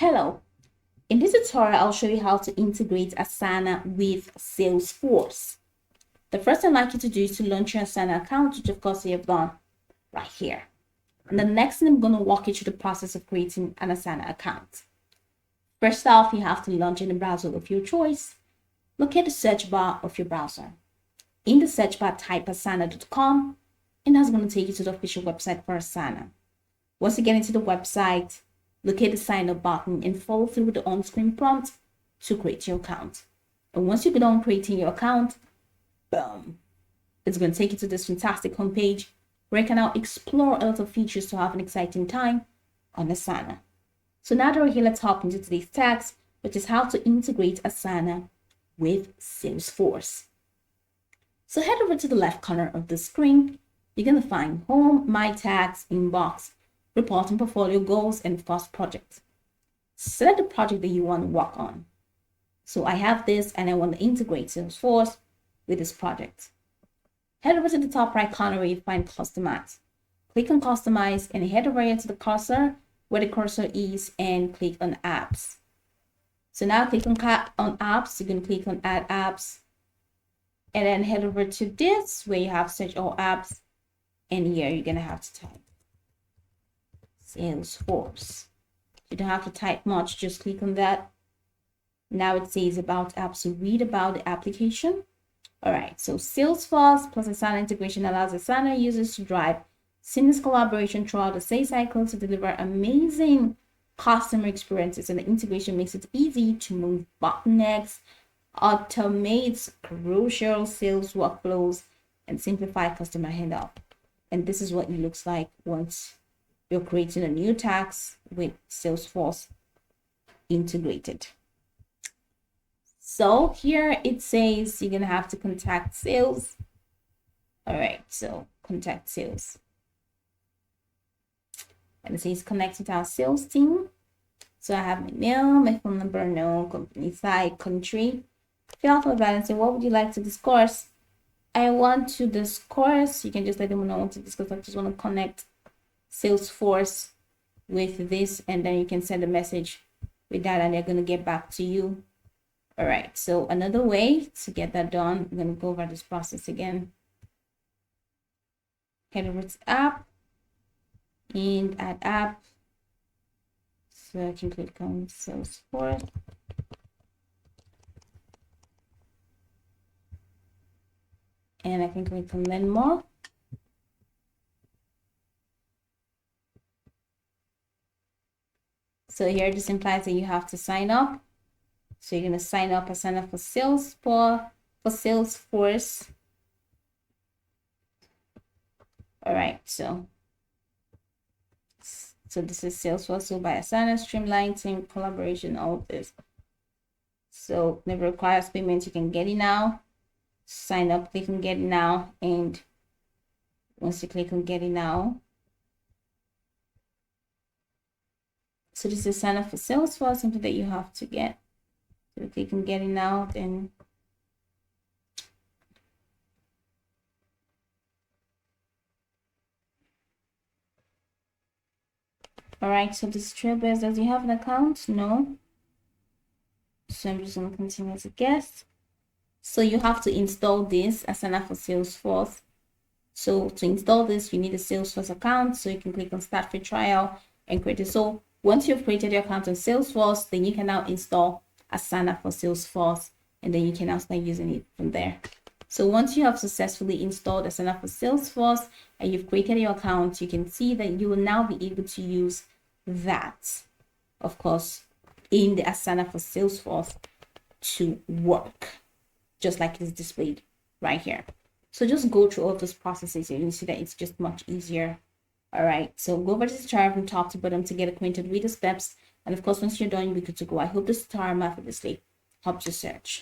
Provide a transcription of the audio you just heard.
Hello, in this tutorial, I'll show you how to integrate Asana with Salesforce. The first thing I'd like you to do is to launch your Asana account, which of course you have done right here. And the next thing I'm going to walk you through the process of creating an Asana account. First off, you have to launch in the browser of your choice. Look at the search bar of your browser. In the search bar, type asana.com, and that's going to take you to the official website for Asana. Once you get into the website, locate the sign up button and follow through with the on-screen prompt to create your account. And once you get done creating your account, boom, it's going to take you to this fantastic homepage where you can now explore a lot of features to have an exciting time on Asana. So now that we're here, let's hop into today's task, which is how to integrate Asana with Salesforce. So head over to the left corner of the screen. You're going to find Home, My Tags, Inbox, Reporting, Portfolio, Goals, and of course, Projects. Select the project that you want to work on. So I have this and I want to integrate Salesforce with this project. Head over to the top right corner where you find Customize. Click on Customize and head over here to the cursor where the cursor is and click on Apps. So now click on Apps. You can click on Add Apps and then head over to this where you have Search All Apps, and here you're going to have to type Salesforce. You don't have to type much, just click on that. Now it says about apps, so read about the application. All right, so Salesforce plus Asana integration allows Asana users to drive seamless collaboration throughout the sales cycle to deliver amazing customer experiences, and the integration makes it easy to move bottlenecks, automates crucial sales workflows, and simplify customer handoff. And this is what it looks like once you're creating a new task with Salesforce integrated. So here it says you're going to have to contact sales. All right, so contact sales. And it says connected to our sales team. So I have my mail, my phone number, no, company site, country. Fill out my balance and what would you like to discuss? I want to discuss. You can just let them know I want to discuss. I just want to connect Salesforce with this, and then you can send a message with that and they're going to get back to you. All right, so another way to get that done, I'm going to go over this process again. Head over to app and add app. So I can click on Salesforce. And I can click on learn more. So here this implies that you have to sign up. So you're going to sign up Asana for Salesforce. All right, so this is Salesforce. So by Asana, streamline team collaboration, all of this. So never requires payment. You can get it now. Sign up, click on get it now, and once you click on get it now, so this is sign up for Salesforce, something that you have to get. So click on get it now, then all right, so this Trailblazer, does he have an account? No. So I'm just going to continue as a guest. So you have to install this Asana for Salesforce. So to install this, you need a Salesforce account. So you can click on Start Free Trial and create it. So once you've created your account on Salesforce, then you can now install Asana for Salesforce, and then you can now start using it from there. So once you have successfully installed Asana for Salesforce and you've created your account, you can see that you will now be able to use that, of course, in the Asana for Salesforce to work, just like it is displayed right here. So just go through all of those processes and you see that it's just much easier. All right, so go over to the tutorial from top to bottom to get acquainted with the steps. And of course, once you're done, you'll be good to go. I hope this tutorial marvelously helps you search.